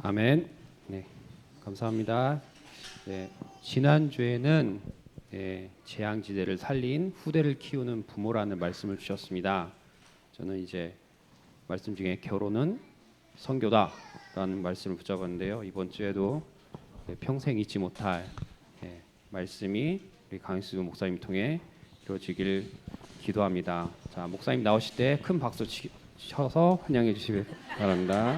아멘. 네, 감사합니다. 네, 지난주에는 재앙지대를 살린 후대를 키우는 부모라는 말씀을 주셨습니다. 저는 이제 말씀 중에 결혼은 선교다라는 말씀을 붙잡았는데요. 이번 주에도 평생 잊지 못할 말씀이 우리 강희수 목사님 통해 이루어지길 기도합니다. 자, 목사님 나오실 때 큰 박수 쳐서 환영해 주시기 바랍니다.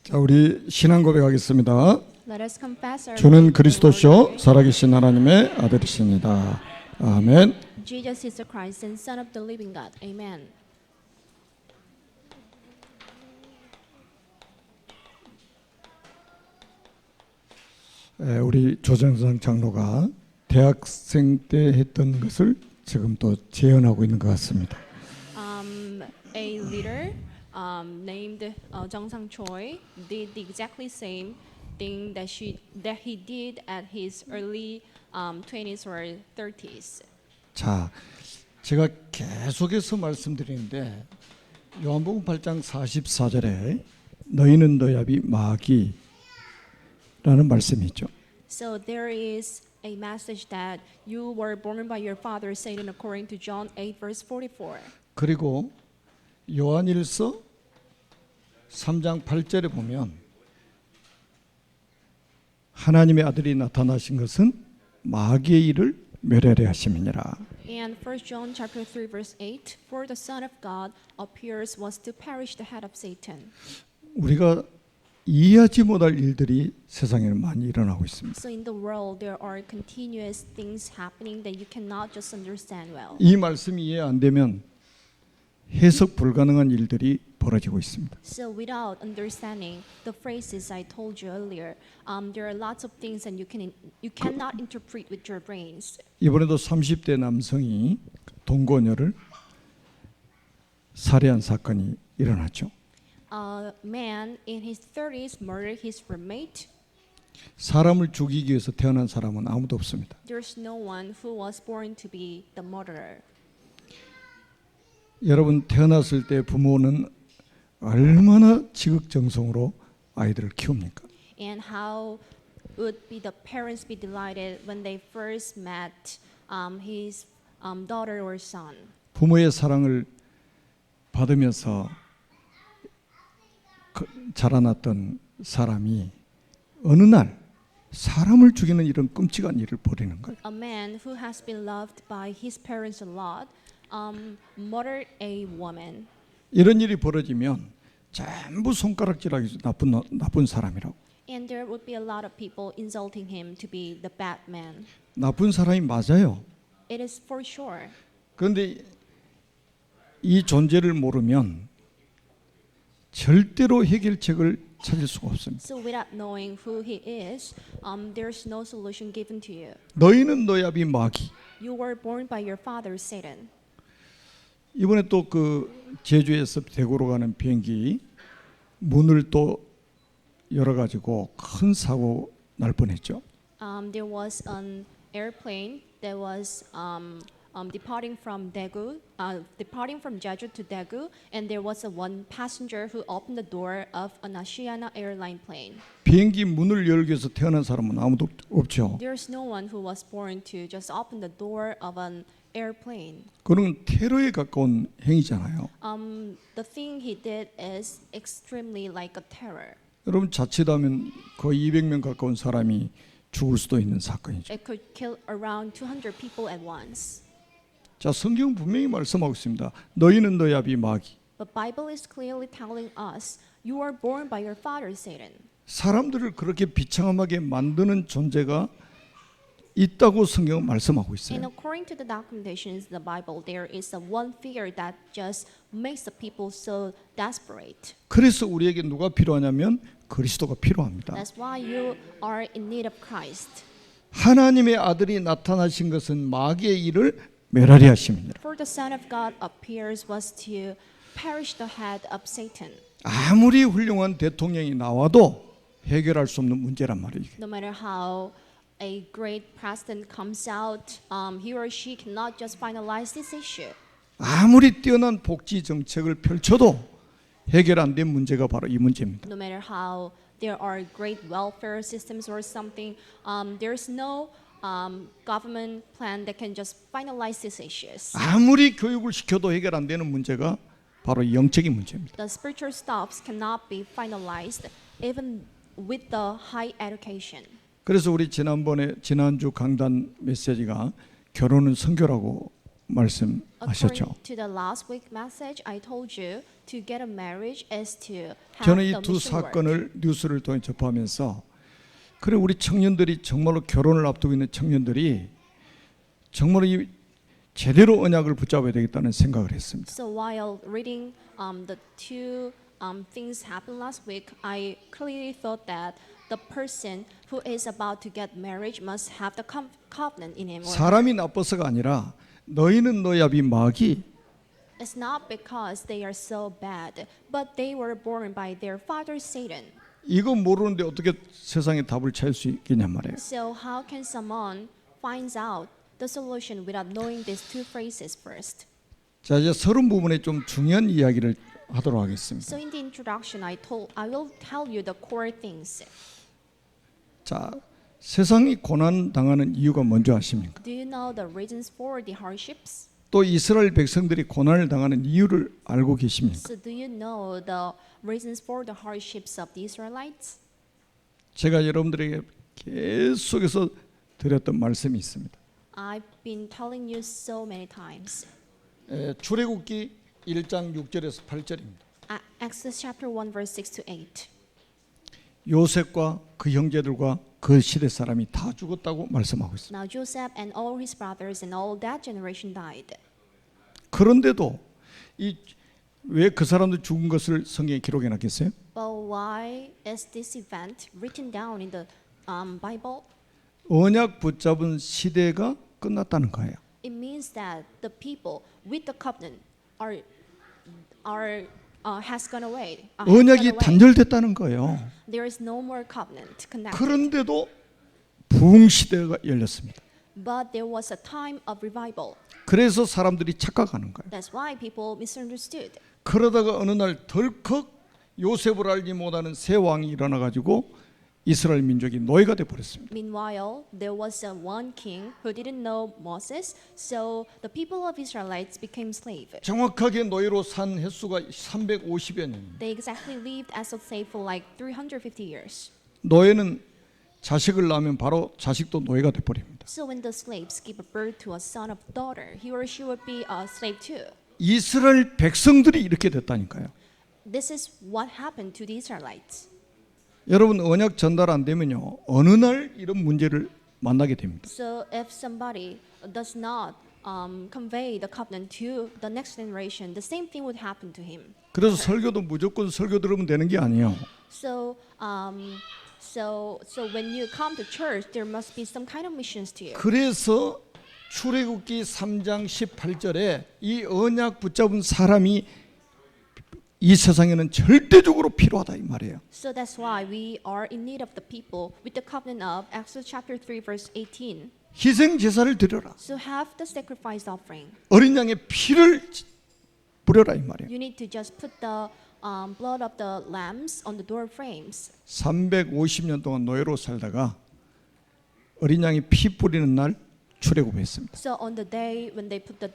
자, 우리 신앙 고백하겠습니다. Let us confess our 주는 faith in the 그리스도시요 Lord. 살아계신 하나님의 아들이십니다. 아멘. Jesus is the Christ and Son of the living God. Amen. 우리 조정상 장로가 대학생 때 했던 것을 지금 또 재현하고 있는 것 같습니다. A leader named Jung Sang Choi did the exactly same thing that he did at his early 20s or 30s. 자, 제가 계속해서 말씀드리는데 요한복음 8장 44절에 너희는 너야비 마귀라는 말씀이 있죠. So there is a message that you were born by your father Satan according to John 8 verse 44. 그리고 요한일서 3장 8절에 보면 하나님의 아들이 나타나신 것은 마귀의 일을 멸하려 하심이니라. And 1 John chapter 3 verse 8, for the Son of God appears was to perish the head of Satan. 우리가 이해하지 못할 일들이 세상에는 많이 일어나고 있습니다. So in the world there are continuous things happening that you cannot just understand well. 이 말씀이 이해 안 되면 해석 불가능한 일들이 벌어지고 있습니다. So without understanding the phrases I told you earlier, there are lots of things that you cannot interpret with your brains. 이번에도 30대 남성이 동거녀를 살해한 사건이 일어났죠. A man in his 30s murdered his roommate. 사람을 죽이기 위해서 태어난 사람은 아무도 없습니다. There's no one who was born to be the murderer. 여러분 태어났을 때 부모는 얼마나 지극정성으로 아이들을 키웁니까? And how would be the parents be delighted when they first met his daughter or son? 부모의 사랑을 받으면서 자라났던 사람이 어느 날 사람을 죽이는 이런 끔찍한 일을 벌이는 거예요. A man who has been loved by his parents a lot murdered a woman. 이런 일이 벌어지면 전부 손가락질하기 나쁜 사람이라고. And there would be a lot of people insulting him to be the bad man. 나쁜 사람이 맞아요. It is for sure. 그런데 이 존재를 모르면 절대로 해결책을 찾을 수가 없습니다. So without knowing who he is, there's no solution given to you. 너희는 너야비 마귀. You were born by your father Satan. 이번에 또 그 제주에서 대구로 가는 비행기 문을 또 열어가지고 큰 사고 날 뻔했죠. There was an airplane that was departing from Jeju to Daegu, and there was one passenger who opened the door of an Asiana airline plane. 비행기 문을 열기 위해서 태어난 사람은 아무도 없죠. There's no one who was born to just open the door of an airplane. 그건 테러에 가까운 행위잖아요. The thing he did is extremely like a terror. 여러분 자칫하면 거의 200명 가까운 사람이 죽을 수도 있는 사건이죠. It could kill around 200 people at once. 자, 성경 분명히 말씀하고 있습니다. 너희는 너야비 마귀. But Bible is clearly telling us you are born by your father Satan. 사람들을 그렇게 비참하게 만드는 존재가 있다고 성경은 말씀하고 And 있어요. according to the documentations in the Bible, there is a one figure that just makes the people so desperate. 그래서 우리에게 누가 필요하냐면 그리스도가 필요합니다. That's why you are in need of Christ. 하나님의 아들이 나타나신 것은 마귀의 일을 멸하려 하심이니라. For the Son of God appears was to perish the head of Satan. 아무리 훌륭한 대통령이 나와도 해결할 수 없는 문제란 말이에요. No matter how a great president comes out, he or she cannot just finalize this issue. 아무리 뛰어난 복지 정책을 펼쳐도 해결 안 된 문제가 바로 이 문제입니다. No matter how there are great welfare systems or something, there's no government plan that can just finalize these issues. 아무리 교육을 시켜도 해결 안 되는 문제가 바로 영적인 문제입니다. The spiritual stuffs cannot be finalized even with the high education. 그래서 우리 지난주 강단 메시지가 결혼은 선교라고 말씀하셨죠. According to the last week message, I told you to get a marriage is to have 저는 the 이 두 mission work. 사건을 뉴스를 통해 접하면서 그래 우리 청년들이 정말로 결혼을 앞두고 있는 청년들이 정말로 이 제대로 언약을 붙잡아야 되겠다는 생각을 했습니다. So while reading the two things happened last week, I clearly thought that the person who is about to get married must have the covenant in him. Or 사람이 나빠서가 아니라 너희는 너야비 마귀 it's not because they are so bad, but they were born by their father Satan. 이거 모르는데 어떻게 세상에 답을 찾을 수 있겠냔 말이에요. So how can someone finds out the solution without knowing these two phrases first? 자 이제 서론 부분에 좀 중요한 이야기를 하도록 하겠습니다. So in the introduction, I will tell you the core things. 자 세상이 고난 당하는 이유가 뭔지 아십니까? Do you know the reasons for the hardships? 또 이스라엘 백성들이 고난을 당하는 이유를 알고 계십니까? So do you know the reasons for the hardships of the Israelites? 제가 여러분들에게 계속해서 드렸던 말씀이 있습니다. I've been telling you so many times. 출애굽기 1장 6절에서 8절입니다. Exodus chapter 1 verse 6 to 8. 요셉과 그 형제들과 그 시대 사람이 다 죽었다고 말씀하고 있습니다. Now Joseph and all his brothers and all that generation died. 그런데도 왜 그 사람들 죽은 것을 성경에 기록해 놨겠어요? But why is this event written down in the Bible? 언약 붙잡은 시대가 끝났다는 거예요. It means that the people with the covenant has gone away. 언약이 단절됐다는 거예요. There is no more covenant connected. 그런데도 부흥 시대가 열렸습니다. But there was a time of revival. 그래서 사람들이 착각하는 거예요. That's why people misunderstood. 그러다가 어느 날 덜컥 요셉을 알지 못하는 새 왕이 일어나 가지고 이스라엘 민족이 노예가 돼 버렸습니다. Meanwhile, there was one king who didn't know Moses, so the people of Israelites became slaves. 정확하게 노예로 산 횟수가 350여 년. They exactly lived as a slave for like 350 years. 노예는 자식을 낳으면 바로 자식도 노예가 돼 버립니다. So when the slaves give birth to a son or daughter, he or she would be a slave too. 이스라엘 백성들이 이렇게 됐다니까요. This is what happened to the Israelites. 여러분 언약 전달 안 되면요 어느 날 이런 문제를 만나게 됩니다. So if somebody does not convey the covenant to the next generation, the same thing would happen to him. 그래서 설교도 무조건 설교 들으면 되는 게 아니에요. So when you come to church, there must be some kind of missions to you. 그래서 출애굽기 3장 18절에 이 언약 붙잡은 사람이 이 세상에는 절대적으로 필요하다 이 말이에요. So that's why we are in need of the people with the covenant of Exodus chapter 3 verse 18. 희생 제사를 드려라. So have the sacrifice offering. 어린 양의 피를 뿌려라 이 말이에요. You need to just put the blood of the lambs on the door frames. 350년 동안 노예로 살다가 어린 양이 피 뿌리는 날 출애굽했습니다. So on the day when they put the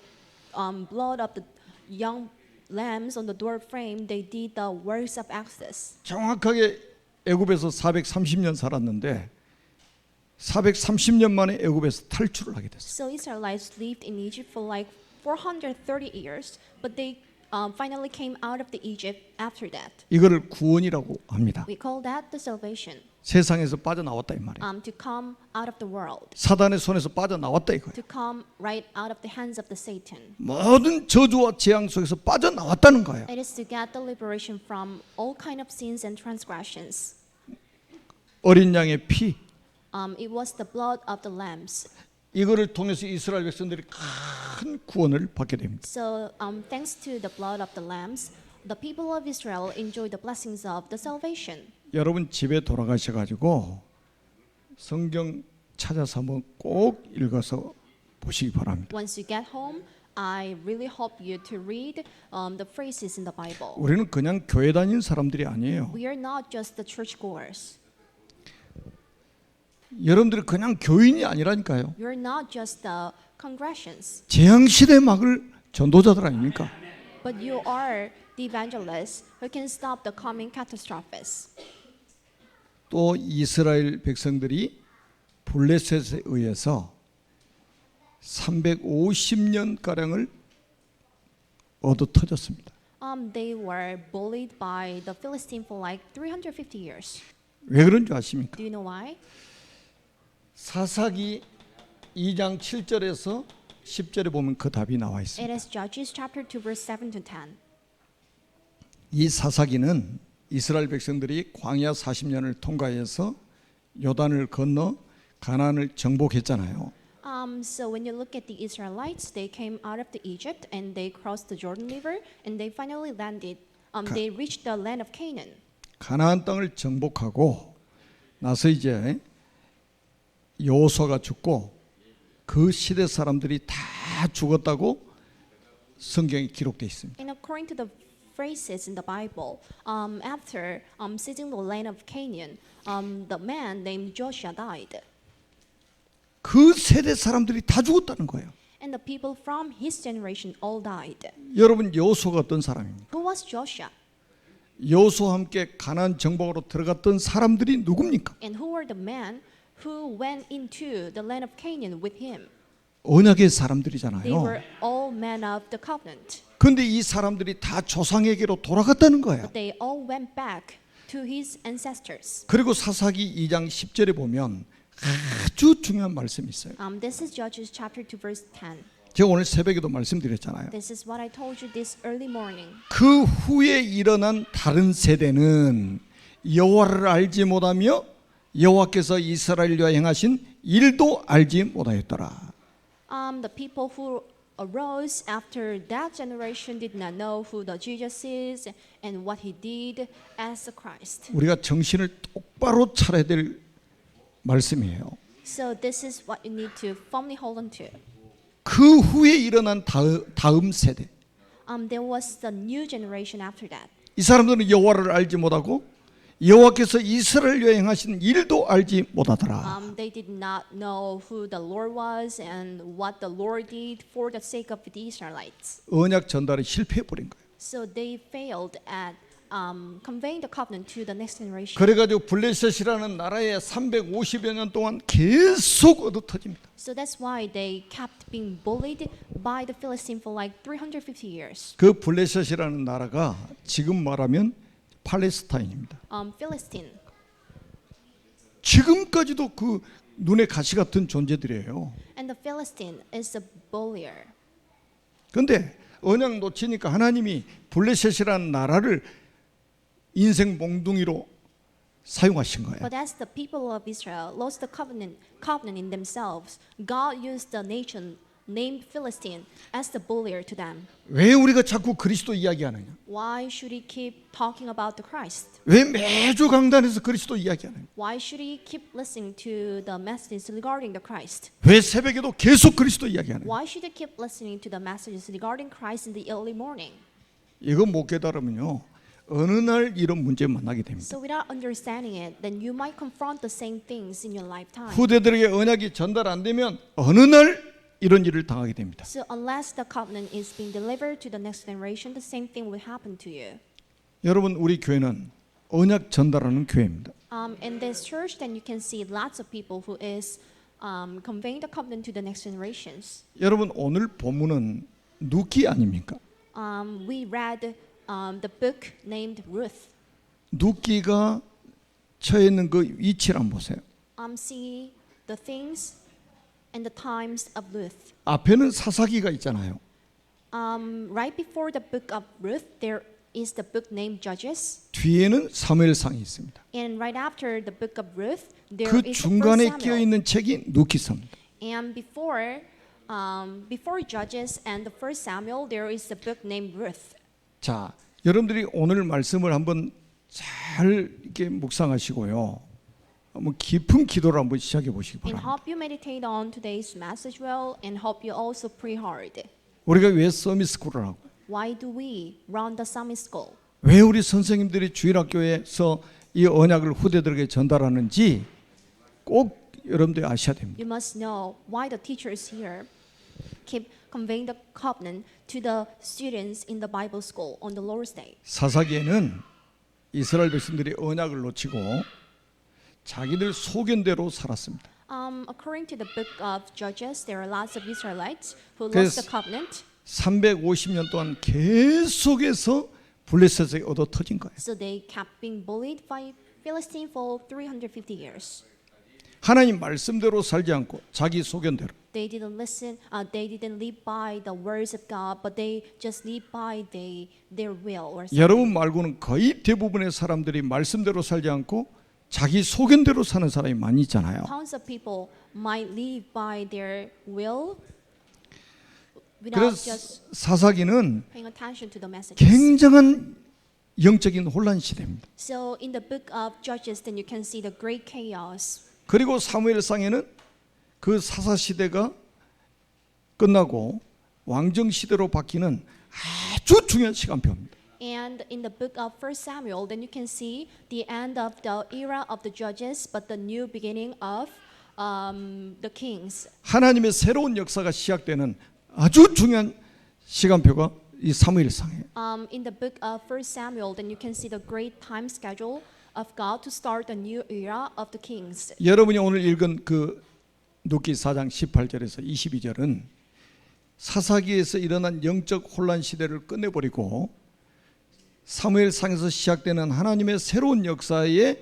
blood of the young lambs on the door frame, they did the works of Exodus. 정확하게 애굽에서 430년 살았는데 430년 만에 애굽에서 탈출을 하게 됐어요. So Israelites lived in Egypt for like 430 years, but they finally came out of the Egypt after that. 이거를 구원이라고 합니다. We call that the salvation. 세상에서 빠져나왔다 이 말이에요. To come out of the world, 사단의 손에서 빠져나왔다 이거예요. to come right out of the hands of the Satan. 모든 저주와 재앙 속에서 빠져나왔다는 거예요. It is to get the liberation from all kind of sins and transgressions. 어린 양의 피 It was the blood of the lambs. 이거를 통해서 이스라엘 백성들이 큰 구원을 받게 됩니다. So thanks to the blood of the lambs, the people of Israel enjoy the blessings of the salvation. 여러분 집에 돌아가셔가지고 성경 찾아서 한번 꼭 읽어서 보시기 바랍니다. Once you get home, I really hope you to read the phrases in the Bible. 우리는 그냥 교회 다니는 사람들이 아니에요. We are not just the churchgoers. 여러분들이 그냥 교인이 아니라니까요. You are not just the congregations, 재앙시대 막을 전도자들 아닙니까? but you are the evangelists who can stop the coming catastrophes. 또 이스라엘 백성들이 블레셋에 의해서 350년 가량을 얻어 터졌습니다. They were bullied by the Philistine for like 350 years. 왜 그런 줄 아십니까? Do you know why? 사사기 2장 7절에서 10절에 보면 그 답이 나와 It 있습니다. is Judges chapter 2 verse 7 to 10. 이 사사기는 이스라엘 백성들이 광야 40년을 통과해서 요단을 건너 가나안을 정복했잖아요. So when you look at the Israelites, they came out of the Egypt and they crossed the Jordan River and they finally landed. They reached the land of Canaan. 가나안 땅을 정복하고 나서 이제 여호수아가 죽고 그 시대 사람들이 다 죽었다고 성경에 기록되어 있습니다. And according to the phrases in the Bible, after seizing the land of Canaan, the man named Joshua died, 그 세대 사람들이 다 죽었다는 거예요. and the people from his generation all died. 여러분 여호수아가 어떤 사람입니까? Who was Joshua? 여호수아와 함께 가나안 정복으로 들어갔던 사람들이 누굽니까? And who were the men who went into the land of Canaan with him? 언약의 They 사람들이잖아요. were all men of the covenant. 그런데 이 사람들이 다 조상에게로 돌아갔다는 거예요. But they all went back to his ancestors. 그리고 사사기 2장 10절에 보면 아주 중요한 말씀이 있어요. This is Judges chapter 2 verse 10. 제가 오늘 새벽에도 말씀드렸잖아요. This is what I told you this early morning. 그 후에 일어난 다른 세대는 여호와를 알지 못하며 여호와께서 이스라엘과 행하신 일도 알지 못하였더라. The people who arose after that generation did not know who the Jesus is and what he did as the Christ. 우리가 정신을 똑바로 차려야 될 말씀이에요. So this is what you need to firmly hold on to. 그 후에 일어난 다음 세대. There was the new generation after that. 이 사람들은 여호와를 알지 못하고 여호와께서 이스라엘과 행하신 일도 알지 못하더라. They did not know who the Lord was and what the Lord did for the sake of the Israelites. 언약 전달에 실패해 버린 거예요. So they failed at conveying the covenant to the next generation. 그래가지고 블레셋이라는 나라에 350여 년 동안 계속 얻어 터집니다. So that's why they kept being bullied by the Philistine for like 350 years. 그 블레셋이라는 나라가 지금 말하면 팔레스타인입니다. Philistine. 지금까지도 그 눈에 가시 같은 존재들이에요. And the Philistine is a bullier. 그런데 언약 놓치니까 하나님이 블레셋이라는 나라를 인생 몽둥이로 사용하신 거예요. But as the people of Israel lost the covenant in themselves, God used the nation named Philistine as the bullier to them. 왜 우리가 자꾸 그리스도 이야기하느냐? Why should he keep talking about the Christ? 왜 매주 강단에서 그리스도 이야기하느냐? Why should he keep listening to the messages regarding the Christ? 왜 새벽에도 계속 그리스도 이야기하느냐? Why should he keep listening to the messages regarding Christ in the early morning? 이거 못 깨달으면요 어느 날 이런 문제 만나게 됩니다. So without understanding it, then you might confront the same things in your lifetime. 후대들에게 언약이 전달 안 되면 어느 날 이런 일을 당하게 됩니다. So unless the covenant is being delivered to the next generation, the same thing will happen to you. 여러분 우리 교회는 언약 전달하는 교회입니다. In this church, then you can see lots of people who is conveying the covenant to the next generations. 여러분 오늘 본문은 누기 아닙니까? We read the book named Ruth. 누기가 처해 있는 그 위치를 한번 보세요. See the things and the times of Ruth. 앞에는 사사기가 있잖아요. Right before the book of Ruth, there is the book named Judges. 뒤에는 사무엘상이 있습니다. And right after the book of Ruth, there 그 is the 중간에 first 끼어 Samuel. 있는 책이 누기서입니다. And before Judges and the first Samuel, there is the book named Ruth. 자, 여러분들이 오늘 말씀을 한번 잘 이렇게 묵상하시고요. 한번 깊은 기도를 한번 시작해 보시기 And 바랍니다. hope you meditate on today's message well, and hope you also pray hard. 우리가 왜 서밋스쿨을 하고, Why do we run the summit school? 왜 우리 선생님들이 주일학교에서 이 언약을 후대들에게 전달하는지 꼭 여러분들이 아셔야 됩니다. You must know why the teachers here keep conveying the covenant to the students in the Bible school on the Lord's Day. 사사기에는 이스라엘 백성들이 언약을 놓치고 자기들 소견대로 살았습니다. According to the book of Judges, there are lots of Israelites who 그래서- lost the covenant. 350년 동안 계속해서 블레셋에 얻어 터진 거예요. So they kept being bullied by Philistine for 350 years. 하나님 말씀대로 살지 않고 자기 소견대로. They didn't listen. They didn't live by the words of God, but they just live by their will or something. 여러분 말고는 거의 대부분의 사람들이 말씀대로 살지 않고 자기 소견대로 사는 사람이 많이 있잖아요. Tons of people might live by their will without 그래서 just 사사기는 paying attention to the messages. 굉장한 영적인 혼란 시대입니다. So in the book of Judges, then you can see the great chaos. 그리고 사무엘상에는 그 사사 시대가 끝나고 왕정 시대로 바뀌는 아주 중요한 시간표입니다. And in the book of 1 Samuel, then you can see the end of the era of the judges, but the new beginning of the kings. 하나님의 새로운 역사가 시작되는 아주 중요한 시간표가 이 사무엘상이에요. In the book of 1 Samuel, then you can see the great time schedule of God to start the new era of the kings. 여러분이 오늘 읽은 그 눕기 4장 18절에서 22절은 사사기에서 일어난 영적 혼란 시대를 끝내버리고 사무엘상에서 시작되는 하나님의 새로운 역사에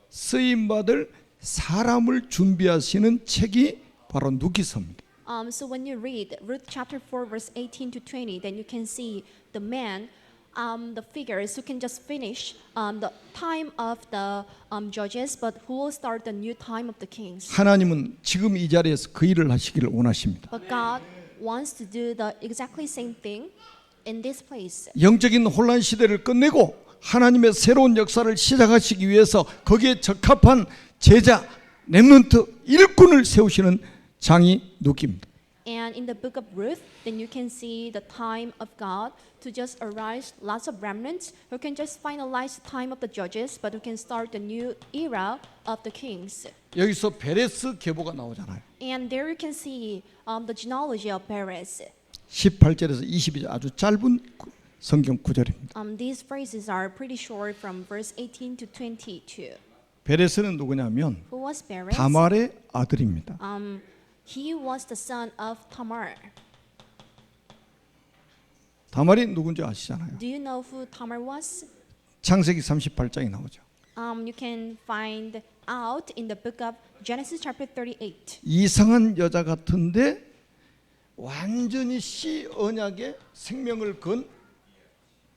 쓰임받을 사람을 준비하시는 책이 바로 눕기서입니다. So when you read Ruth chapter 4 verse 18 to 20, then you can see the man, the figures who can just finish the time of the judges, but who will start the new time of the kings. 하나님은 지금 이 자리에서 그 일을 하시기를 원하십니다. But God wants to do the exactly same thing in this place. 영적인 혼란 시대를 끝내고 하나님의 새로운 역사를 시작하시기 위해서 거기에 적합한 제자, 렘넌트, 일꾼을 세우시는 장이 눕기입니다. And in the book of Ruth, then you can see the time of God to just arise lots of remnants who can just finalize the time of the judges, but who can start the new era of the kings. 여기서 베레스 계보가 나오잖아요. And there you can see the genealogy of Perez. 18절에서 22절 아주 짧은 성경 구절입니다. These phrases are pretty short from verse 18 to 22. 베레스는 누구냐면 Who was Perez? 다말의 아들입니다. He was the son of Tamar. 다말이 누군지 아시잖아요. Do you know who Tamar was? 창세기 38장에 나오죠. You can find out in the book of Genesis chapter 38. 이상한 여자 같은데 완전히 씨 언약에 생명을 건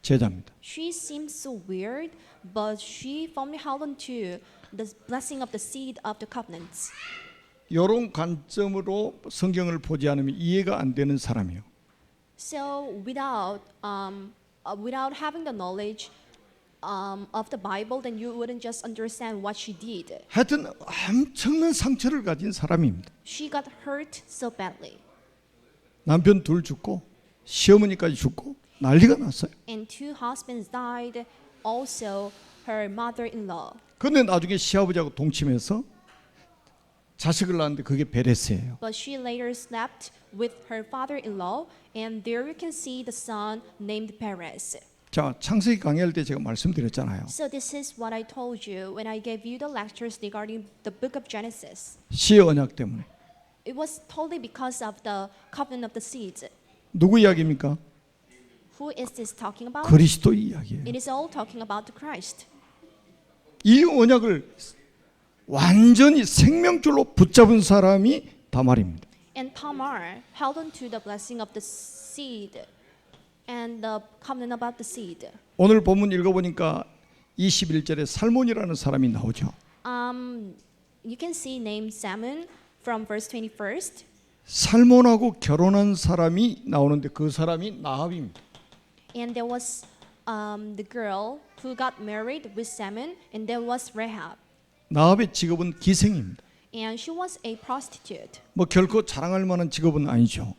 제자입니다. She seems so weird, but she firmly held on to the blessing of the seed of the covenants. 이런 관점으로 성경을 보지 않으면 이해가 안 되는 사람이요. So without having the knowledge of the Bible, then you wouldn't just understand what she did. 하여튼 엄청난 상처를 가진 사람입니다. She got hurt so badly, 남편 둘 죽고 시어머니까지 죽고 난리가 났어요. and 2 husbands died. Also, her mother-in-law. 그런데 나중에 시아버지하고 동침해서 자식을 낳았는데 그게 베레스예요. But she later slept with her father-in-law, and there you can see the son named Perez. 자, 창세기 강의할 때 제가 말씀드렸잖아요. So this is what I told you when I gave you the lectures regarding the book of Genesis. 씨 언약 때문에. It was totally because of the covenant of the seeds. 누구 이야기입니까? Who is this talking about? 그리스도 이야기예요. It is all talking about the Christ. 이 언약을 완전히 생명줄로 붙잡은 사람이 다말입니다. And Tamar held on to the blessing of the seed and the covenant about the seed. 오늘 본문 읽어보니까 21절에 살몬이라는 사람이 나오죠. You can see name Salmon from verse 21st. 살몬하고 결혼한 사람이 나오는데 그 사람이 나합입니다. And there was the girl who got married with Salmon, and there was Rahab. 나합의 직업은 기생입니다. and she was a prostitute. 뭐 결코 자랑할 만한 직업은 아니죠.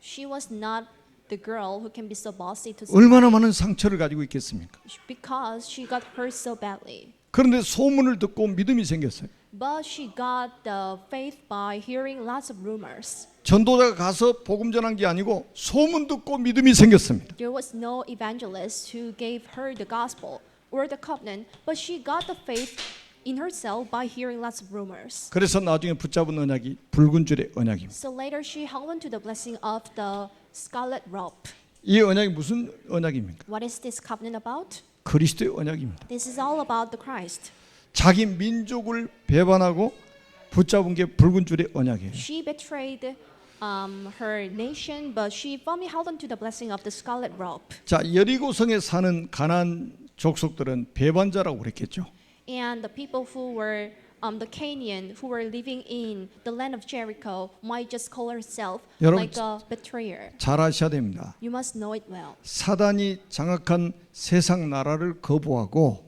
She was not the girl who can be so bossy to 얼마나 많은 상처를 가지고 있겠습니까? because she got hurt so badly. 그런데 소문을 듣고 믿음이 생겼어요. But she got the faith by hearing lots of rumors. 전도자가 가서 복음 전한 게 아니고 소문 듣고 믿음이 생겼습니다. There was no evangelist who gave her the gospel or the covenant, but she got the faith in herself by hearing lots of rumors. 그래서 나중에 붙잡은 언약이 붉은 줄의 언약입니다. So later she held on to the blessing of the scarlet rope. 이 언약이 무슨 언약입니까? What is this covenant about? 그리스도의 언약입니다. This is all about the Christ. 자기 민족을 배반하고 붙잡은 게 붉은 줄의 언약이에요. She betrayed her nation, but she firmly held on to the blessing of the scarlet rope. 자, 여리고성에 사는 가나안 족속들은 배반자라고 그랬겠죠. And the people who were the Canaan who were living in the land of Jericho might just call herself 여러분, like a betrayer. 잘 아셔야 됩니다. You must know it well. 사단이 장악한 세상 나라를 거부하고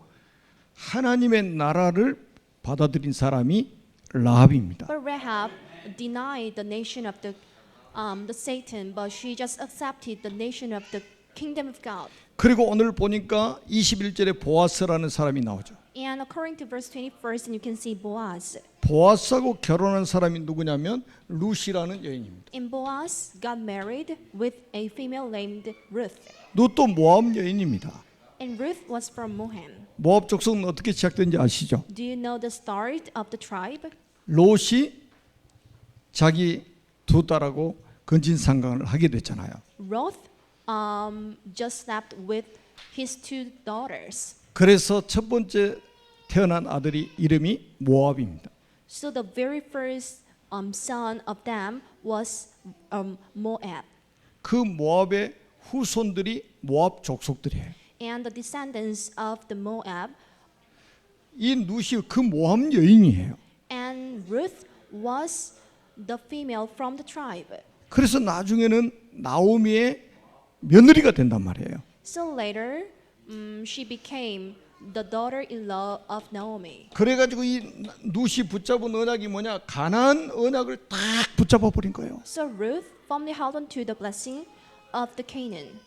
하나님의 나라를 받아들인 사람이 라합입니다. But Rahab denied the nation of the Satan, but she just accepted the nation of the kingdom of God. 그리고 오늘 보니까 21절에 보아스라는 사람이 나오죠. And according to verse 21st, you can see Boaz. 보아스하고 결혼한 사람이 누구냐면 루시라는 여인입니다. And Boaz got married with a female named Ruth. 룻도 모압 여인입니다. And Ruth was from Moab. 모압 족속은 어떻게 시작된지 아시죠? Do you know the start of the tribe? 롯이 자기 두 딸하고 근친상간을 하게 됐잖아요. Ruth just slept with his two daughters. 그래서 첫 번째 태어난 아들이 이름이 모압입니다. So the very first son of them was Moab. 그 모압의 후손들이 모압 족속들이에요. And the descendants of the Moab. 이 룻이 그 모압 여인이에요. And Ruth was the female from the tribe. 그래서 나중에는 나오미의 며느리가 된단 말이에요. So later, she became the daughter-in-law of Naomi. 그래가지고 이 룻이 붙잡은 언약이 뭐냐? 가나안 언약을 딱 붙잡아 버린 거예요. So Ruth firmly held on to the blessing of the Canaan.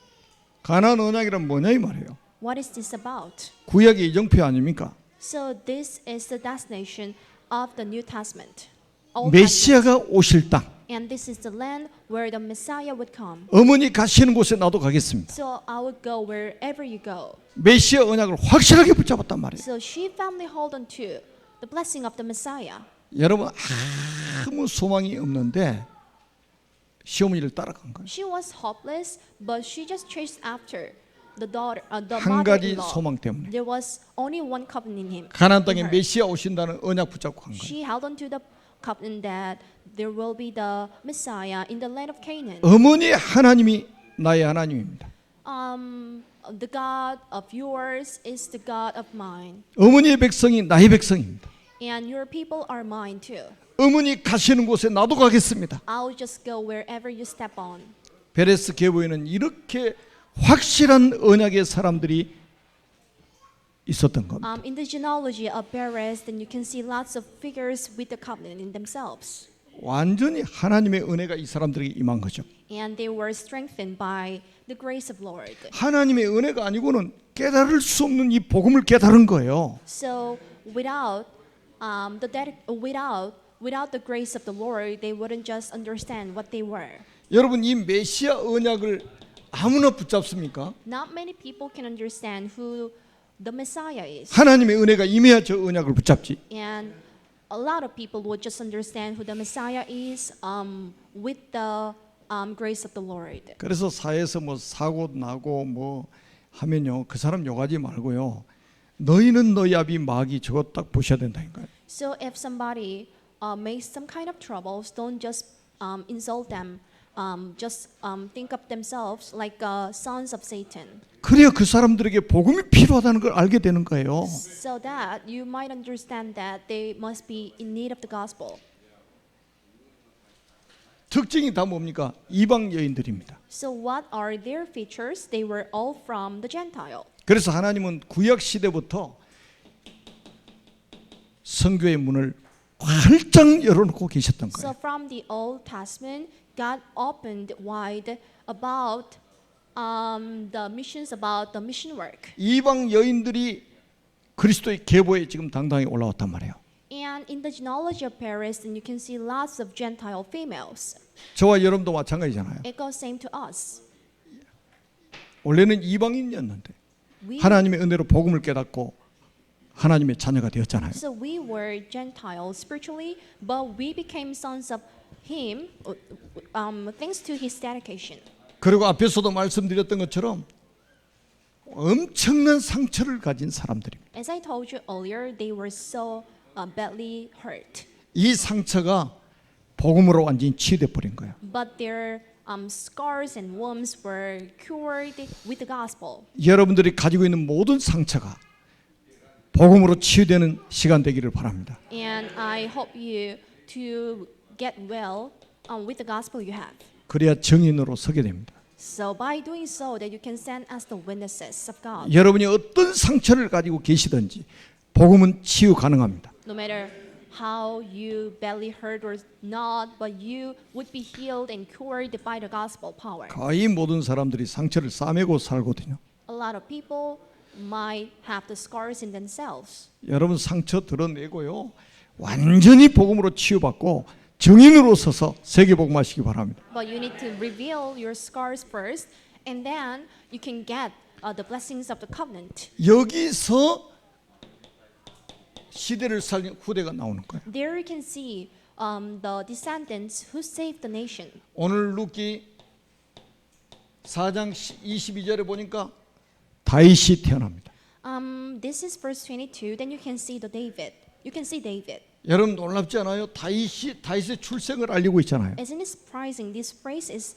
가나안 언약이란 뭐냐 이 말이에요. What is this about? 구약의 이정표 아닙니까? So this is the destination of the New Testament. Old Testament. 메시아가 오실 땅. And this is the land where the Messiah would come. 어머니 가시는 곳에 나도 가겠습니다. So I would go wherever you go. 메시아 언약을 확실하게 붙잡았단 말이에요. So she firmly held on to the blessing of the Messiah. 여러분 아무 소망이 없는데 시어머니를 따라간 거예요. She was hopeless, but she just chased after the 한 가지 mother-in-law. 소망 때문에 There was only one covenant in him. 가나안 땅에 in her. 메시아 오신다는 언약 붙잡고 간 거예요. She held on to the covenant that there will be the Messiah in the land of Canaan. 어머니 하나님이 나의 하나님입니다. The God of yours is the God of mine, 어머니의 백성이 나의 백성입니다. and your people are mine too. 어머니 가시는 곳에 나도 가겠습니다. I'll just go wherever you step on. 베레스 계보에는 이렇게 확실한 언약의 사람들이 있었던 겁니다. In the genealogy of Perez, then you can see lots of figures with the covenant in themselves. 완전히 하나님의 은혜가 이 사람들에게 임한 거죠. And they were strengthened by the grace of Lord. 하나님의 은혜가 아니고는 깨달을 수 없는 이 복음을 깨달은 거예요. So without the grace of the Lord, they wouldn't just understand what they were. 여러분 이 메시아 언약을 아무나 붙잡습니까? Not many people can understand who the Messiah is. 하나님의 은혜가 임해야 저 언약을 붙잡지. And a lot of people would just understand who the Messiah is with the grace of the Lord. 그래서 사회에서 뭐 사고 나고 뭐 하면요 그 사람 욕하지 말고요. 너희는 너희 아비 마귀 저거 딱 보셔야 된다니까요. So if somebody makes some kind of troubles, don't just insult them. Just think of themselves like sons of Satan. 그래야 그 사람들에게 복음이 필요하다는 걸 알게 되는 거예요. So that you might understand that they must be in need of the gospel. 특징이 다 뭡니까? 이방 여인들입니다. So what are their features? They were all from the Gentile. 그래서 하나님은 구약 시대부터 선교의 문을 활짝 열어놓고 계셨던 So 거예요. from the Old Testament, God opened wide about the missions, about the mission work. 이방 여인들이 그리스도의 계보에 지금 당당히 올라왔단 말이에요. And in the genealogy of Paris, then you can see lots of Gentile females. 저와 여러분도 마찬가지잖아요. It goes same to us. 원래는 이방인이었는데 We, 하나님의 은혜로 복음을 깨닫고 하나님의 자녀가 되었잖아요. so we were Gentiles spiritually, but we became sons of Him thanks to His dedication. 그리고 앞에서도 말씀드렸던 것처럼 엄청난 상처를 가진 사람들입니다. As I told you earlier, they were so badly hurt, 이 상처가 복음으로 완전히 치유돼 버린 거예요. but their scars and wounds were cured with the gospel. 여러분들이 가지고 있는 모든 상처가 복음으로 치유되는 시간 되기를 바랍니다. And I hope you to get well with the gospel you have. 그래야 증인으로 서게 됩니다. So by doing so, that you can stand as the witnesses of God. 여러분이 어떤 상처를 가지고 계시든지 복음은 치유 가능합니다. No matter how you badly hurt or not, but you would be healed and cured by the gospel power. 거의 모든 사람들이 상처를 싸매고 살거든요. A lot of people might have the scars in themselves. 여러분 상처 드러내고요. 완전히 복음으로 치유받고 증인으로 서서 세계 복음하시기 바랍니다. But you need to reveal your scars first, and then you can get the blessings of the covenant. 여기서 시대를 살린 후대가 나오는 거예요. There you can see the descendants who saved the nation. 오늘 루키 4장 22절에 보니까 다윗이 태어납니다. This is verse 22. Then you can see the David. You can see David. 여러분 놀랍지 않아요? 다윗의 출생을 알리고 있잖아요. Isn't it surprising? This phrase is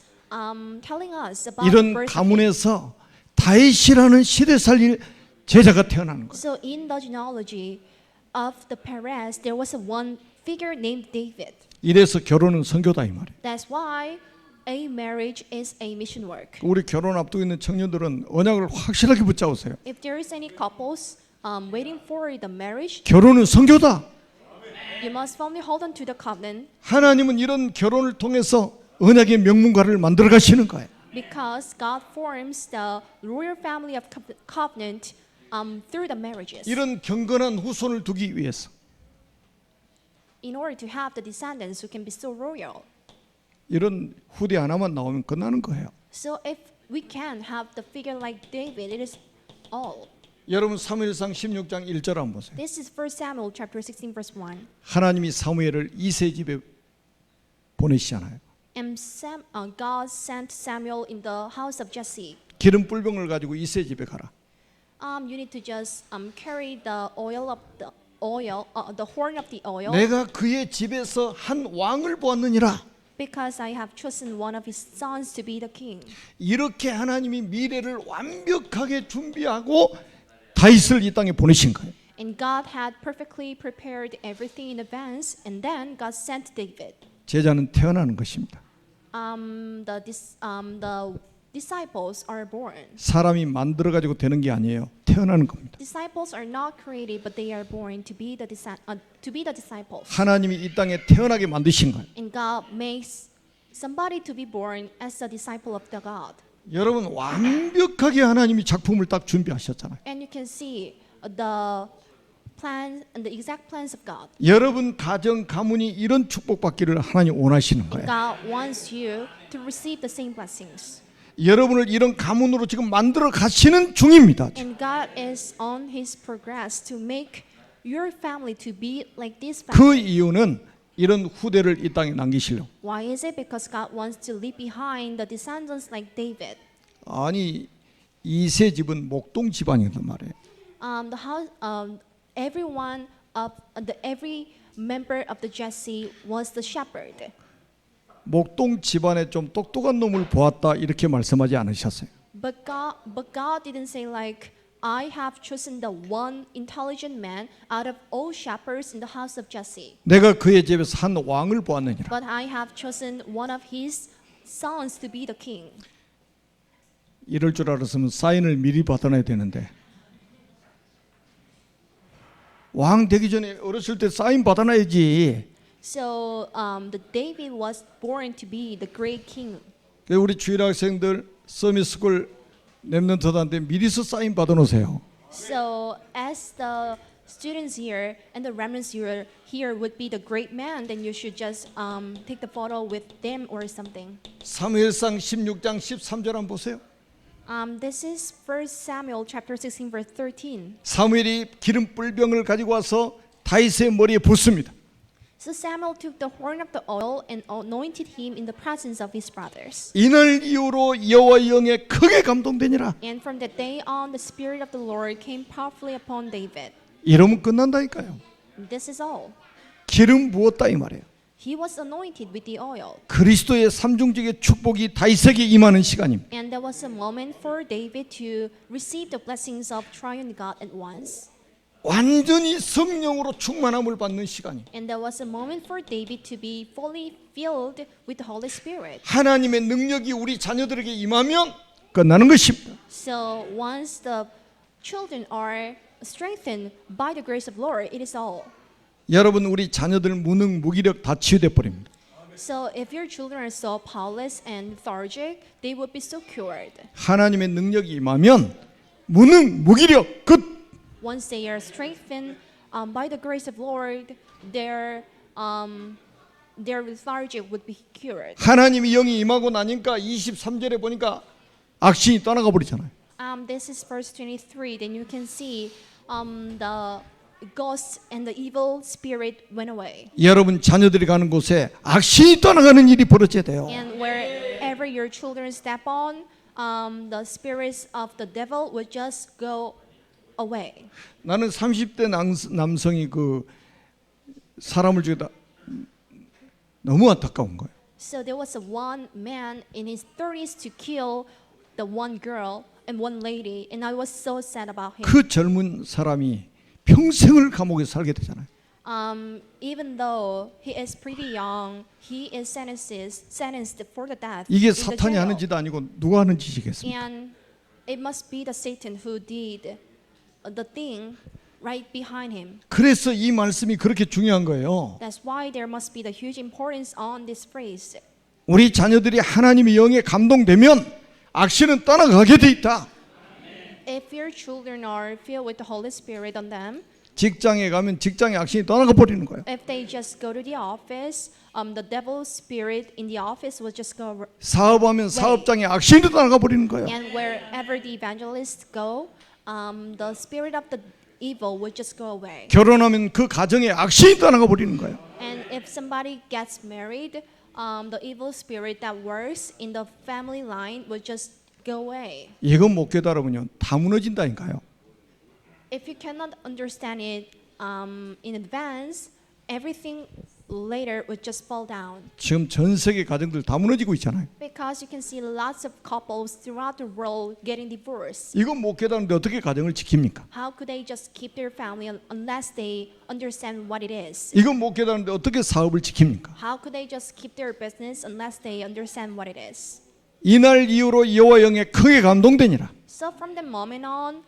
telling us about the 이런 birth of David. 가문에서 다윗이라는 시대 살릴 제자가 태어나는 거예요. So in the genealogy of the Perez, there was a one figure named David. 이래서 결혼은 선교다 이 말이에요. That's why a marriage is a mission work. 우리 결혼 앞두고 있는 청년들은 언약을 확실하게 붙잡으세요. If there is any couples waiting for the marriage, 결혼은 선교다. you must firmly hold on to the covenant 하나님은 이런 결혼을 통해서 언약의 명문가를 만들어 가시는 거예요. because God forms the royal family of covenant through the marriages. 이런 경건한 후손을 두기 위해서 In order to have the descendants who can be so royal. 이런 후대 하나만 나오면 끝나는 거예요. So if we can have the figure like David, it is all. 여러분 사무엘상 16장 1절 한번 보세요. This is 1 Samuel chapter 16 verse 1. 하나님이 사무엘을 이세 집에 보내시잖아요. And God sent Samuel in the house of Jesse. 기름 뿔병을 가지고 이세 집에 가라. You need to just carry the oil of the oil, the horn of the oil, 내가 그의 집에서 한 왕을 보았느니라. because I have chosen one of his sons to be the king. 이렇게 하나님이 미래를 완벽하게 준비하고 다윗을 이 땅에 보내신 거예요. And God had perfectly prepared everything in advance, and then God sent David. 제자는 태어나는 것입니다. The disciples are born. 사람이 만들어 가지고 되는 게 아니에요. 태어나는 겁니다. Disciples are not created, but they are born to be the disciples. 하나님이 이 땅에 태어나게 만드신 거예요. And God makes somebody to be born as a disciple of the God. 여러분 완벽하게 하나님이 작품을 딱 준비하셨잖아요. And you can see the plans and the exact plans of God. 여러분 가정 가문이 이런 축복받기를 하나님 원하시는 And 거예요. God wants you to receive the same blessings. 여러분을 이런 가문으로 지금 만들어 가시는 중입니다. And God is on His progress to make your family to be like this 그 family. 이유는 이런 후대를 이 땅에 남기시려고. Why is it? Because God wants to leave behind the descendants like David. 아니 이세 집은 목동 집안이란 말이에요. The house, every member of the Jesse was the shepherd. 목동 집안에 좀 똑똑한 놈을 보았다 이렇게 말씀하지 않으셨어요. But God didn't say like, I have chosen the one intelligent man out of all shepherds in the house of Jesse. 내가 그의 집에서 한 왕을 보았느니라. But I have chosen one of his sons to be the king. 이럴 줄 알았으면 사인을 미리 받아놔야 되는데 왕 되기 전에 어렸을 때 사인 받아놔야지. So the David was born to be the great king. 우리 주일 학생들 서밋스쿨 렘넌트들한테 미리서 사인 받아놓으세요. So as the students here and the remnants here would be the great man, then you should just take the photo with them or something. 사무엘상 16장 13절 한번 보세요. This is 1 Samuel chapter 16 verse 13. 사무엘이 기름 뿔병을 가지고 와서 다윗의 머리에 붓습니다. So Samuel took the horn of the oil and anointed him in the presence of his brothers. 이날 이후로 여호와의 영에 크게 감동되니라. And from that day on, the Spirit of the Lord came powerfully upon David. 이러면 끝난다니까요. This is all. 기름 부었다 이 말이에요. He was anointed with the oil. 그리스도의 삼중직의 축복이 다윗에게 임하는 시간입니다. And there was a moment for David to receive the blessings of triune God at once. 완전히 성령으로 충만함을 받는 시간이. And there was a moment for David to be fully filled with the Holy Spirit. 하나님의 능력이 우리 자녀들에게 임하면 끝나는 것입니다. So once the children are strengthened by the grace of Lord, it is all. 여러분 우리 자녀들 무능 무기력 다 치유돼 버립니다. So if your children are so powerless and lethargic, they will be so cured. 하나님의 능력이 임하면 무능 무기력 끝. Once they are strengthened by the grace of Lord, their lethargy would be cured. 하나님이 영이 임하고 나니까 23절에 보니까 악신이 떠나가 버리잖아요. This is verse 23. Then you can see the ghosts and the evil spirit went away. 여러분 자녀들이 가는 곳에 악신이 떠나가는 일이 벌어져야 돼요. And wherever your children step on, the spirits of the devil would just go away. 나는 30대 남성이 그 사람을 죽였다. 너무 안타까운 거예요. So there was one man in his 30s to kill the one girl and one lady, and I was so sad about him. 그 젊은 사람이 평생을 감옥에 살게 되잖아요. Even though he is pretty young, he is sentenced for the death. 이게 in the 사탄이 jail. 하는 짓 아니고 누가 하는 짓이겠습니까? And it must be the Satan who did the thing right behind him. 그래서 이 말씀이 그렇게 중요한 거예요. That's why there must be the huge importance on this phrase. 우리 자녀들이 하나님의 영에 감동되면 악신은 떠나가게 돼 있다. If your children are filled with the Holy Spirit on them, 직장에 가면 직장의 악신이 떠나가 버리는 거예요. if they just go to the office, the devil's spirit in the office will just go. 사업하면 사업장의 악신이 떠나가 버리는 거예요. And wherever the evangelists go, the spirit of the evil will just go away. 결혼하면 그 가정의 악신이 떠나가 버리는 거예요. And if somebody gets married, the evil spirit that works in the family line will just go away. 이건 못 깨달으면요 다 무너진다니까요. If you cannot understand it in advance, everything later would just fall down. 지금 전 세계 가정들 다 무너지고 있잖아요. Because you can see lots of couples throughout the world getting divorced. 이건 못 깨달는데 어떻게 가정을 지킵니까? How could they just keep their family unless they understand what it is? 이건 못 깨달는데 어떻게 사업을 지킵니까? How could they just keep their business unless they understand what it is? 이날 이후로 여호와 영에 크게 감동되니라. So from the moment on,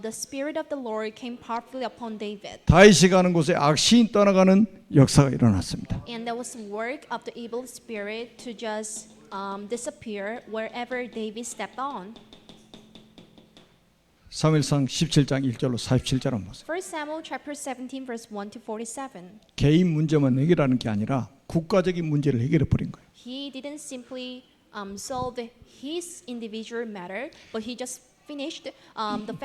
the spirit of the Lord came powerfully upon David. 다윗이 가는 곳에 악신이 떠나가는 역사가 일어났습니다. And there was work of the evil spirit to just disappear wherever David stepped on. 사무엘상 17장 1절로 47절 한번 보세요. 1 Samuel chapter 17 verse 1 to 47. 개인 문제만 해결하는 게 아니라 국가적인 문제를 해결해 버린 거예요. He didn't simply solve his individual matter, but he just finished the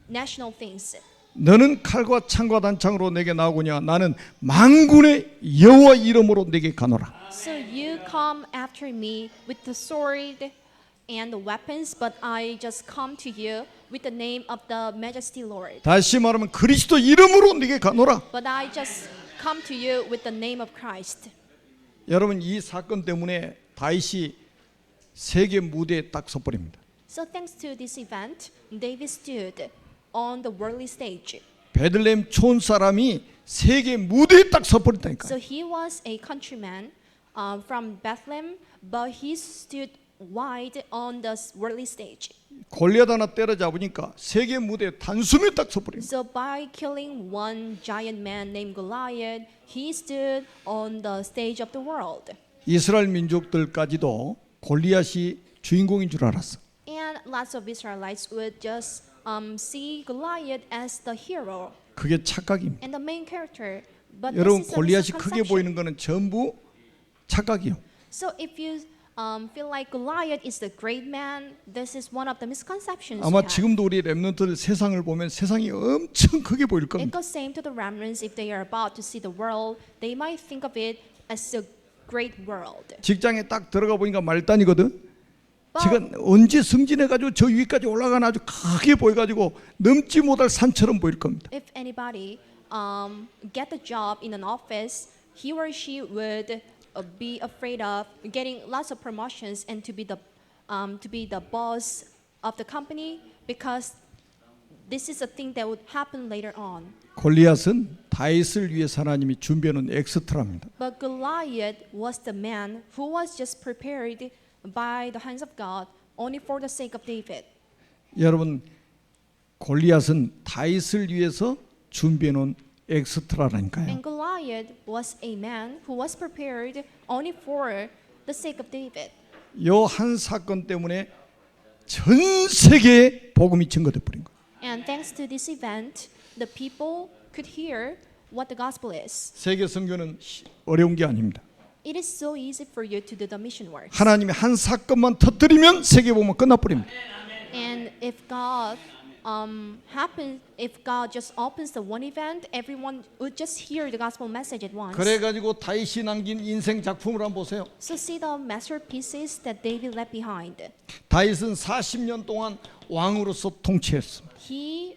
national things. 너는 칼과 창과 단창으로 내게 나오고냐 나는 만군의 여호와 이름으로 내게 가노라. So you come after me with the sword and the weapons, but I just come to you with the name of the Majesty Lord. 다시 말하면 그리스도 이름으로 내게 가노라. But I just come to you with the name of Christ. 여러분 이 사건 때문에 다윗이 세계 무대에 딱 서버립니다. So thanks to this event, David stood on the worldly stage. 베들레헴 촌 사람이 세계 무대에 딱 서버렸다니까. So he was a countryman from Bethlehem, but he stood wide on the worldly stage. 골리앗 하나 때려잡으니까 세계 무대에 단숨에 딱 서버립니다. So by killing one giant man named Goliath, he stood on the stage of the world. 이스라엘 민족들까지도 골리앗이 주인공인 줄 알았어. And lots of Israelites would just see Goliath as the hero 그게 착각입니다. and the main character. But 여러분 this is a 골리앗이 크게 misconception. 보이는 거는 전부 착각이요. So if you feel like Goliath is the great man, this is one of the misconceptions. 아마 you have. 지금도 우리 렘넌트들 세상을 보면 세상이 엄청 크게 보일 It 겁니다. goes same to the remnants. If they are about to see the world, they might think of it as a great world. 직장에 딱 들어가 보니까 말단이거든. But 제가 언제 승진해가지고 저 위까지 올라가나 아주 크게 보여가지고 넘지 못할 산처럼 보일 겁니다. if anybody get the job in an office, he or she would be afraid of getting lots of promotions and to be the boss of the company because this is a thing that would happen later on. 골리앗은 다윗을 위해서 하나님이 준비해놓은 엑스트라입니다. But Goliath was the man who was just prepared by the hands of God only for the sake of David. 여러분 골리앗은 다윗을 위해서 준비해놓은 엑스트라라니까요. And Goliath was a man who was prepared only for the sake of David. 요 한 사건 때문에 전 세계에 복음이 증거돼 버린 거예요. And thanks to this event, the people could hear what the gospel is. 세계 선교는 어려운 게 아닙니다. It is so easy for you to do the mission work. 하나님이 한 사건만 터뜨리면 세계 복음은 끝나버립니다. And if God if God just opens the one event, everyone would just hear the gospel message at once. 그래가지고 다윗이 남긴 인생 작품을 한번 보세요. So see the masterpieces that David left behind. 다윗은 40년 동안 왕으로서 통치했습니다. He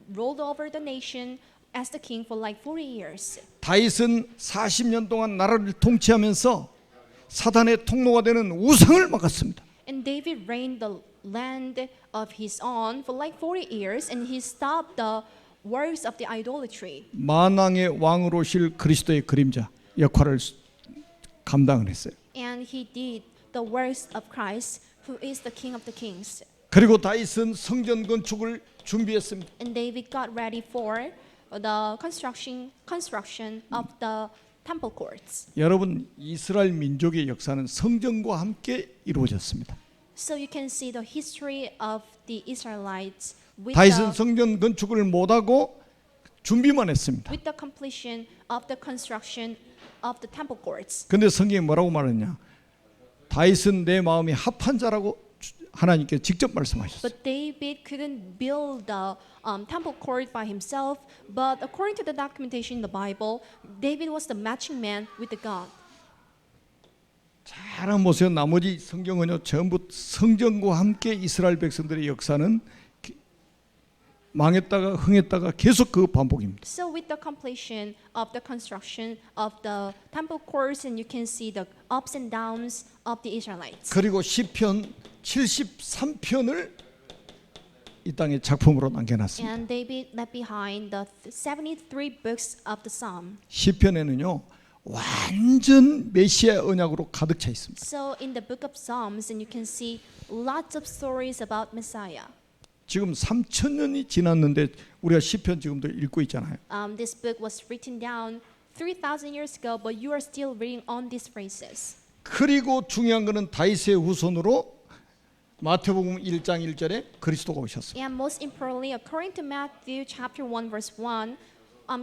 ruled over the nation as the king for like 40 years. 다윗은 40년 동안 나라를 통치하면서 사단의 통로가 되는 우상을 막았습니다. And David reigned the land of his own for like 40 years, and he stopped the works of the idolatry. 만왕의 왕으로 오실 그리스도의 그림자 역할을 감당을 했어요. And he did the works of Christ, who is the King of the Kings. 그리고 다윗은 성전 건축을 준비했습니다. And David got ready for the construction of the temple courts. 여러분 이스라엘 민족의 역사는 성전과 함께 이루어졌습니다. So you can see the history of the Israelites with 다윗은 성전 건축을 못하고 준비만 했습니다. with the completion of the construction of the temple courts. 근데 성경이 뭐라고 말했냐? 다윗은 내 마음이 합한 자라고 하나님께 직접 말씀하셨어요. But David couldn't build the temple court by himself. But according to the documentation in the Bible, David was the matching man with the God. 잘 한번 보세요. 나머지 성경은요 전부 성전과 함께 이스라엘 백성들의 역사는 망했다가 흥했다가 계속 그 반복입니다. So with the completion of the construction of the temple courts, and you can see the ups and downs of the Israelites. 그리고 시편 73편을 이 땅에 작품으로 남겨놨습니다. And David left behind the 73 books of the Psalm. 시편에는요 완전 메시아 언약으로 가득 차 있습니다. So in the book of Psalms, and you can see lots of stories about Messiah. 지금 3,000년이 지났는데 우리가 시편 지금도 읽고 있잖아요. This book was written down 3,000 years ago, but you are still reading on these phrases. 그리고 중요한 것은 다윗의 후손으로 마태복음 1장 1절에 그리스도가 오셨어요. And most importantly, according to Matthew chapter 1 verse 1,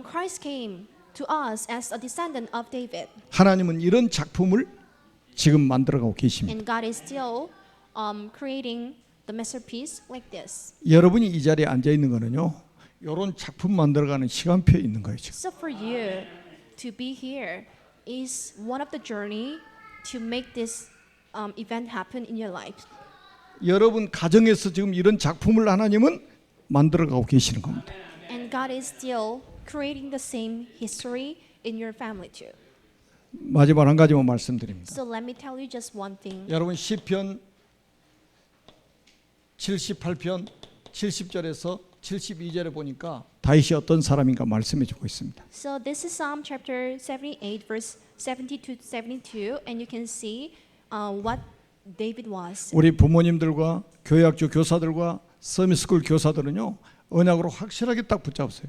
Christ came to us as a descendant of David. 하나님은 이런 작품을 지금 만들어가고 계십니다. And God is still creating the masterpiece like this. 여러분이 이 자리에 앉아 있는 거는요. 이런 작품 만들어가는 시간표에 있는 거예요. 지금. So for you to be here is one of the journey to make this event happen in your life. 여러분 가정에서 지금 이런 작품을 하나님은 만들어가고 계시는 겁니다. And God is still creating the same history in your family too. 마지막 한 가지만 말씀드립니다. So let me tell you just one thing. 여러분 시편 78편 70절에서 72절에 보니까 다윗이 어떤 사람인가 말씀해 주고 있습니다. So this is Psalm chapter 78 verse 70 to 72, and you can see what David was. 우리 부모님들과 교회학교 교사들과 서밋스쿨 교사들은요 언약으로 확실하게 딱 붙잡으세요.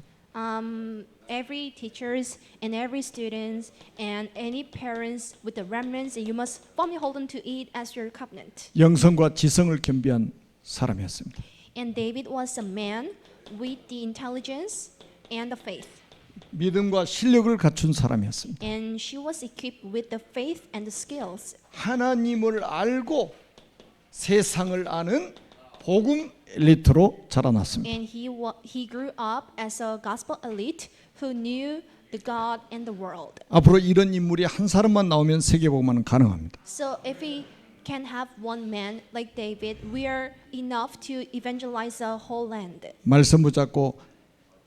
Every teachers and every students and any parents with the remnants, you must firmly hold on to it as your covenant. 영성과 지성을 겸비한 사람이었습니다. And David was a man with the intelligence and the faith. 믿음과 실력을 갖춘 사람이었습니다. And she was equipped with the faith and the skills. 하나님을 알고 세상을 아는 복음 엘리트로 자라났습니다. And he grew up as a gospel elite who knew the God and the world. 앞으로 이런 인물이 한 사람만 나오면 세계복음화는 가능합니다. So if we can have one man like David, we are enough to evangelize the whole land. 말씀 붙잡고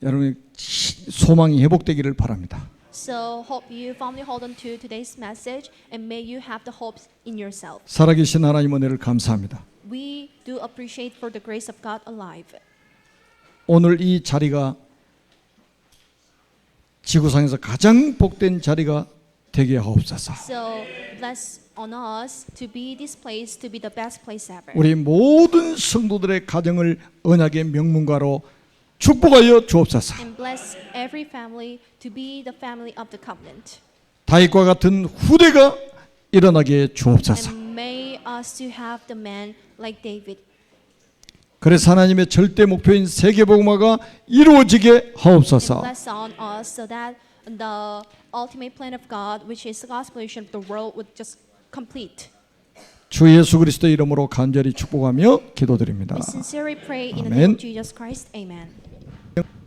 여러분의 소망이 회복되기를 바랍니다. So hope you firmly hold on to today's message and may you have the hopes in yourself. 살아계신 하나님 은혜를 감사합니다. We do appreciate for the grace of God alive. 오늘 이 자리가 지구상에서 가장 복된 자리가 되게 하옵소서. So bless on us to be this place to be the best place ever. 우리 모든 성도들의 가정을 언약의 명문가로 축복하여 주옵소서. And bless every family to be the family of the covenant. 다윗과 같은 후대가 일어나게 주옵소서. And may us to have the man like David. 그래서 하나님의 절대 목표인 세계복음화가 이루어지게 하옵소서. And bless on us so that the ultimate plan of God, which is the gospel of the world, would just complete. 주 예수 그리스도 이름으로 간절히 축복하며 기도드립니다. We sincerely pray in the Amen. name of Jesus Christ. Amen.